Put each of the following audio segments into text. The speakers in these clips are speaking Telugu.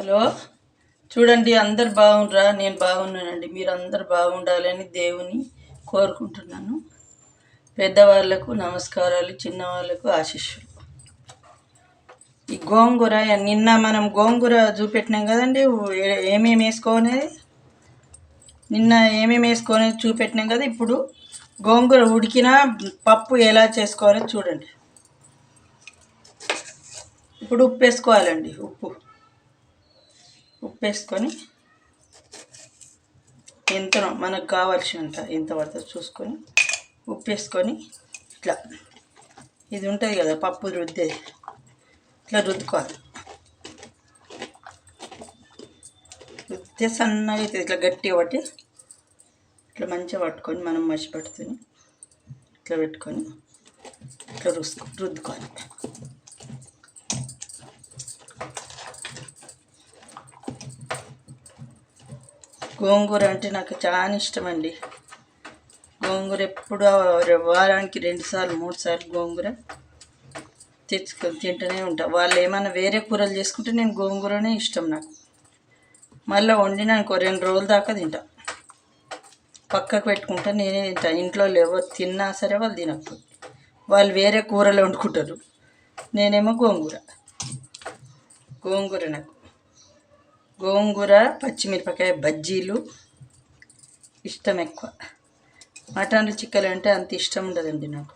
హలో, చూడండి, అందరు బాగుండ్రా? నేను బాగున్నానండి. మీరు అందరు బాగుండాలని దేవుని కోరుకుంటున్నాను. పెద్దవాళ్ళకు నమస్కారాలు, చిన్నవాళ్ళకు ఆశీస్సులు. ఈ గోంగూర నిన్న మనం గోంగూర చూపెట్టినాం కదండి, ఏమేమి వేసుకోనేది. నిన్న ఏమేమి వేసుకోనేది చూపెట్టినాం కదా. ఇప్పుడు గోంగూర ఉడికిన పప్పు ఎలా చేసుకోవాలో చూడండి. ఇప్పుడు ఉప్పు వేసుకోవాలండి. ఉప్పు వేసుకొని ఎంత మనకు కావాల్సినంత ఎంత పడుతుందో చూసుకొని ఉప్పు వేసుకొని ఇట్లా ఇది ఉంటుంది కదా పప్పు రుద్దేది, ఇట్లా రుద్దుకోవాలి. రుద్దితే సన్నగా అవుతుంది. ఇట్లా గట్టిగా పట్టి ఇట్లా మంచిగా పట్టుకొని మనం మసి పట్టుకొని ఇట్లా పెట్టుకొని ఇట్లా రుద్దుకోవాలి. గోంగూర అంటే నాకు చాలా ఇష్టం అండి. గోంగూర ఎప్పుడు వారానికి 2 సార్లు 3 సార్లు గోంగూర తెచ్చుకొని తింటూనే ఉంటా. వాళ్ళు ఏమైనా వేరే కూరలు చేసుకుంటే నేను గోంగూరనే ఇష్టం నాకు. మళ్ళీ వండినా ఇంకో 2 రోజుల దాకా తింటా. పక్కకు పెట్టుకుంటా, నేనే తింటా. ఇంట్లో ఎవరు తిన్నా సరే వాళ్ళు తినకపోతే వాళ్ళు వేరే కూరలు వండుకుంటారు, నేనేమో గోంగూర నాకు గోంగూర పచ్చిమిరపకాయ బజ్జీలు ఇష్టం ఎక్కువ. మటన్లు చికెన్ అంటే అంత ఇష్టం ఉండదండి నాకు.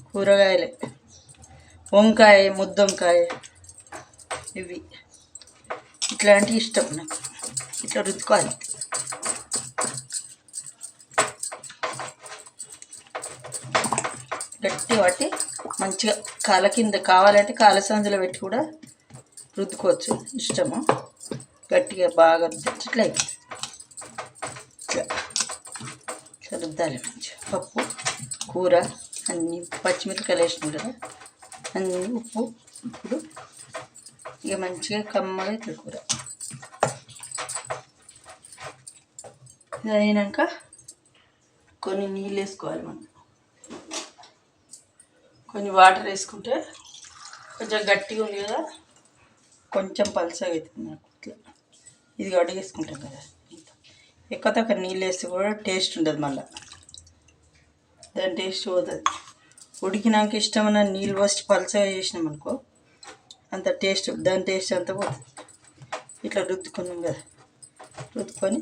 కూరగాయలే, వంకాయ, ముద్దొంకాయ, ఇవి ఇట్లాంటివి ఇష్టం నాకు. ఇట్లా రుద్దుకోవాలి. గట్టి పట్టి మంచిగా కాళ్ళ కింద కావాలంటే కాళ్ళ సందులో పెట్టి కూడా రుద్దుకోవచ్చు, ఇష్టము. గట్టిగా బాగా ఇట్లా ఇట్లా రుద్దాలి మంచిగా. పప్పు కూర అన్నీ పచ్చిమిరపకాయలు వేసినాం కదా, అన్నీ ఉప్పు. ఇప్పుడు ఇక మంచిగా కమ్మగా ఇట్లా కూర ఇది అయినాక కొన్ని నీళ్ళు వేసుకోవాలి. మనం కొన్ని వాటర్ వేసుకుంటే కొంచెం గట్టిగా ఉంది కదా, కొంచెం పలుచగా అవుతుంది నాకు. ఇట్లా ఇది అడిగేసుకుంటాం కదా. ఎక్కువ తక్కువ నీళ్ళు వేస్తే కూడా టేస్ట్ ఉండదు, మళ్ళీ దాని టేస్ట్ పోతుంది. ఉడికినాక ఇష్టమైన నీళ్ళు పోసి పలుచగా చేసినాం అనుకో, అంత టేస్ట్ దాని టేస్ట్ అంతా పోతుంది. ఇట్లా రుద్దుకున్నాం కదా, రుద్దుకొని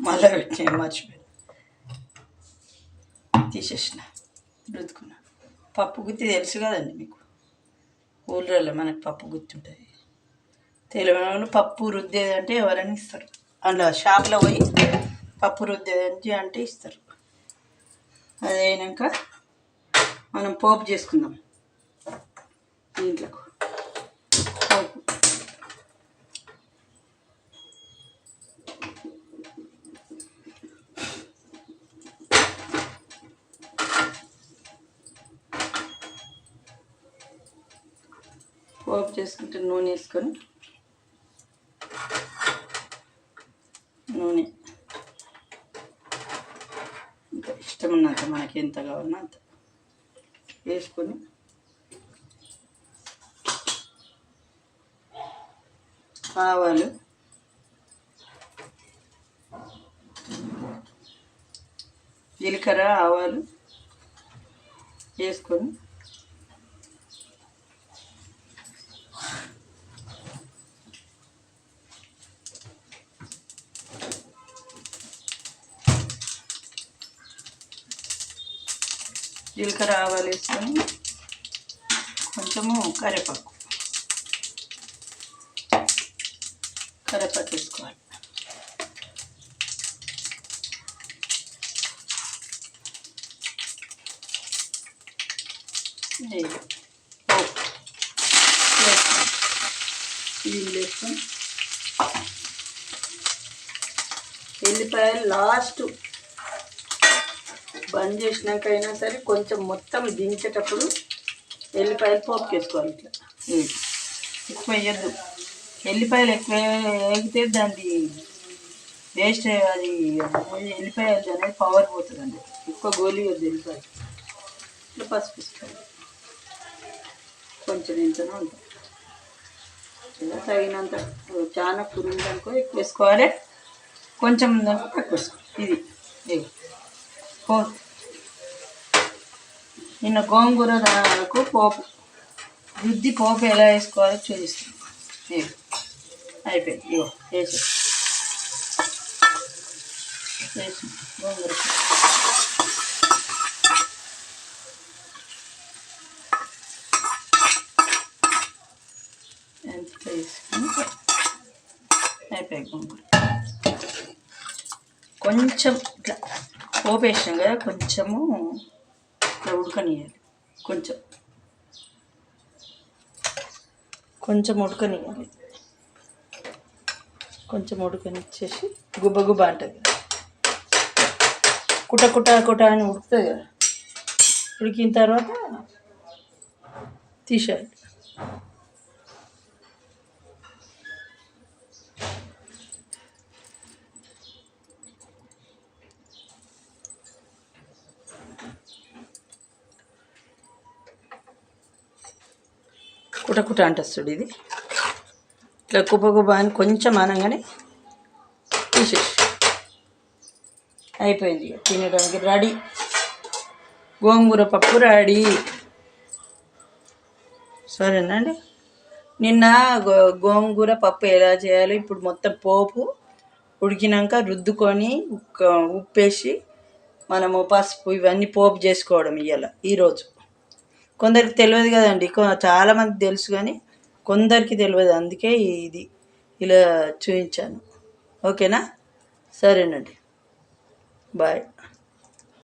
మళ్ళీ పెట్టిన మర్చిపోయి తీసేసిన. రుద్దుకున్నా. పప్పు గుత్తి తెలుసు కదండి మీకు, ఊళ్ళో మనకు పప్పు గుత్తి ఉంటుంది. తెలంగాణలో పప్పు రుద్దేదంటే ఎవరైనా ఇస్తారు. అందులో షాప్లో పోయి పప్పు రుద్దేదంటే అంటే ఇస్తారు. అది అయినాక మనం పోపు చేసుకుందాం. దీంట్లోకి పోపు చేసుకుంటే నూనె వేసుకొని, నూనె ఇంకా ఇష్టం ఉన్నంత మనకి ఎంత కావాలన్నా అంత వేసుకొని ఆవాలు, జీలకర్ర, ఆవాలు వేసుకొని జీలకర్ర ఆవాలు వేసుకొని కొంచెము కరివేపాకు వేసుకోవాలి. నీళ్ళు వేసుకొని ఎల్లిపాయలు లాస్ట్ బంద్ చేసినాక అయినా సరే కొంచెం మొత్తం దించేటప్పుడు ఎల్లిపాయలు పోపుకి వేసుకోవాలి. ఇట్లా ఎక్కువ వేయద్దు. ఎల్లిపాయలు ఎక్కువ వేగితే దాన్ని వేస్ట్, అది ఎల్లిపాయలు అనేది పవర్ పోతుందండి. ఎక్కువ గోలి వద్దు ఎల్లిపాయలు. ఇట్లా పసుపు వేసుకోవాలి. కొంచెం ఎంతనో ఉంటుంది. ఇలా తగినంత. చాలా పురుగు అనుకో ఎక్కువ వేసుకోవాలి, కొంచెం ఉందనుకో తక్కువ వేసుకోవాలి. ఇది నిన్న గోంగూరకు పోపు రుద్ది పోపు ఎలా వేసుకోవాలో చూపిస్తాను. అయిపోయింది. వేసి గోంగూర ఎంత వేసుకుని అయిపోయింది. గోంగూర కొంచెం ఇట్లా పోపు వేసినాం కదా, కొంచెము ఇట్లా ఉడకనియాలి. కొంచెం ఉడకనియాలి. కొంచెం ఉడకనిచ్చేసి గుబ్బ గుబ్బ అంటుంది, కుట అని ఉడుకుతుంది కదా. ఉడికిన తర్వాత తీసేయాలి. కుట అంటస్తుంది. ఇది ఇట్లా గుబ్బ అని కొంచెం అనగానే తీసేసి అయిపోయింది. తినడానికి రెడీ. గోంగూర పప్పు రెడీ. సరేనండి. నిన్న గోంగూర పప్పు ఎలా చేయాలో ఇప్పుడు మొత్తం పోపు ఉడికినాక రుద్దుకొని ఉప్పేసి మనము పసుపు ఇవన్నీ పోపు చేసుకోవడం ఈరోజు. కొందరికి తెలియదు కదండి, చాలామంది తెలుసు కానీ కొందరికి తెలియదు. అందుకే ఇది ఇలా చూపించాను. ఓకేనా? సరేనండి, బాయ్.